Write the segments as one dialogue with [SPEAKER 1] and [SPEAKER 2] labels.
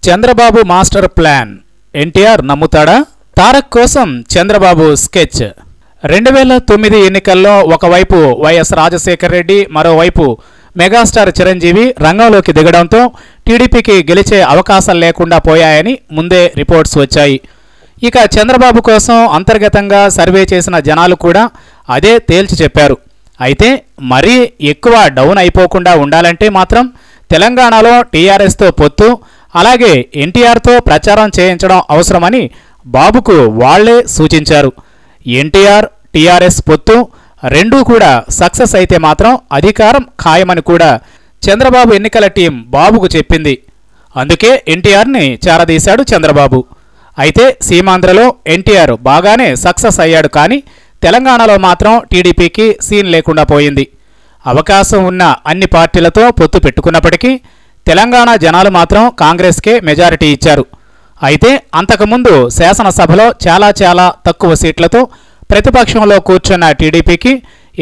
[SPEAKER 1] Chandrababu master plan NTR నమ్ముతాడా? తారక్ కోసం Chandrababu sketch. 2009 ఎన్నికల్లో ఒకవైపు వైఎస్ రాజశేఖర్ రెడ్డి, మరోవైపు మెగాస్టార్ చిరంజీవి రంగంలోకి దిగడంతో టీడీపీకి గెలిచే అవకాశాలు లేకుండా పోయాయని ముందే రిపోర్ట్స్ వచ్చాయి. ఇక చంద్రబాబు కోసం అంతర్గతంగా సర్వే చేసిన జనాలు కూడా అదే తేల్చి చెప్పారు. అయితే మరీ ఎక్కువ డౌన్ అయిపోకుండా ఉండాలంటే మాత్రం తెలంగాణలో టీఆర్ఎస్తో పొత్తు, అలాగే ఎన్టీఆర్తో ప్రచారం చేయించడం అవసరమని బాబుకు వాళ్లే సూచించారు. ఎన్టీఆర్ టీఆర్ఎస్ పొత్తు రెండూ కూడా సక్సెస్ అయితే మాత్రం అధికారం ఖాయమని కూడా చంద్రబాబు ఎన్నికల టీం బాబుకు చెప్పింది. అందుకే ఎన్టీఆర్ని చేరదీశాడు చంద్రబాబు. అయితే సీమాంధ్రలో ఎన్టీఆర్ బాగానే సక్సెస్ అయ్యాడు, కానీ తెలంగాణలో మాత్రం టీడీపీకి సీన్ లేకుండా పోయింది. అవకాశం ఉన్న అన్ని పార్టీలతో పొత్తు పెట్టుకున్నప్పటికీ తెలంగాణ జనాలు మాత్రం కాంగ్రెస్కే మెజారిటీ ఇచ్చారు. అయితే అంతకుముందు శాసనసభలో చాలా తక్కువ సీట్లతో ప్రతిపక్షంలో కూర్చున్న టీడీపీకి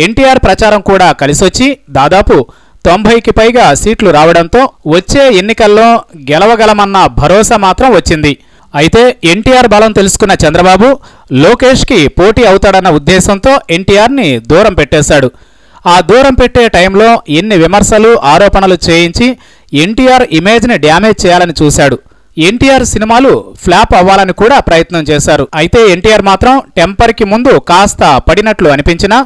[SPEAKER 1] ఎన్టీఆర్ ప్రచారం కూడా కలిసొచ్చి దాదాపు 90కి పైగా సీట్లు రావడంతో వచ్చే ఎన్నికల్లో గెలవగలమన్న భరోసా మాత్రం వచ్చింది. అయితే ఎన్టీఆర్ బలం తెలుసుకున్న చంద్రబాబు లోకేష్కి పోటీ అవుతాడన్న ఉద్దేశంతో ఎన్టీఆర్ని దూరం పెట్టేశాడు. ఆ దూరం పెట్టే టైంలో ఎన్ని విమర్శలు ఆరోపణలు చేయించి ఎన్టీఆర్ ఇమేజ్ని డ్యామేజ్ చేయాలని చూశాడు. ఎన్టీఆర్ సినిమాలు ఫ్లాప్ అవ్వాలని కూడా ప్రయత్నం చేశారు. అయితే ఎన్టీఆర్ మాత్రం టెంపర్కి ముందు కాస్త పడినట్లు అనిపించినా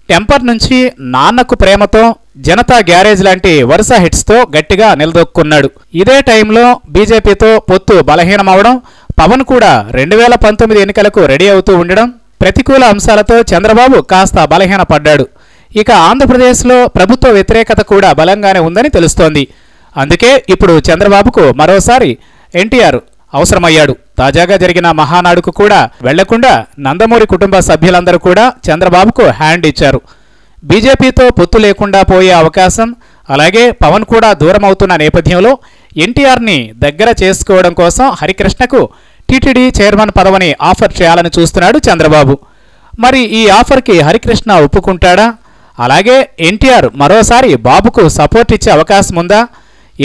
[SPEAKER 1] టెంపర్ నుంచి నాన్నకు ప్రేమతో, జనతా గ్యారేజ్ లాంటి వరుస హిట్స్తో గట్టిగా నిలదొక్కున్నాడు. ఇదే టైంలో బీజేపీతో పొత్తు బలహీనమవడం, పవన్ కూడా 2019 ఎన్నికలకు రెడీ అవుతూ ఉండడం, ప్రతికూల అంశాలతో చంద్రబాబు కాస్త బలహీనపడ్డాడు. ఇక ఆంధ్రప్రదేశ్లో ప్రభుత్వ వ్యతిరేకత కూడా బలంగానే ఉందని తెలుస్తోంది. అందుకే ఇప్పుడు చంద్రబాబుకు మరోసారి ఎన్టీఆర్ అవసరమయ్యాడు. తాజాగా జరిగిన మహానాడుకు కూడా వెళ్లకుండా నందమూరి కుటుంబ సభ్యులందరూ కూడా చంద్రబాబుకు హ్యాండ్ ఇచ్చారు. బీజేపీతో పొత్తు లేకుండా పోయే అవకాశం, అలాగే పవన్ కూడా దూరం అవుతున్న నేపథ్యంలో ఎన్టీఆర్ని దగ్గర చేసుకోవడం కోసం హరికృష్ణకు టీటీడీ చైర్మన్ పదవిని ఆఫర్ చేయాలని చూస్తున్నాడు చంద్రబాబు. మరి ఈ ఆఫర్కి హరికృష్ణ ఒప్పుకుంటాడా? అలాగే ఎన్టీఆర్ మరోసారి బాబుకు సపోర్ట్ ఇచ్చే అవకాశం ఉందా?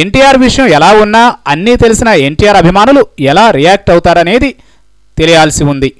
[SPEAKER 1] ఎన్టీఆర్ విషయం ఎలా ఉన్నా అన్నీ తెలిసిన ఎన్టీఆర్ అభిమానులు ఎలా రియాక్ట్ అవుతారనేది తెలియాల్సి ఉంది.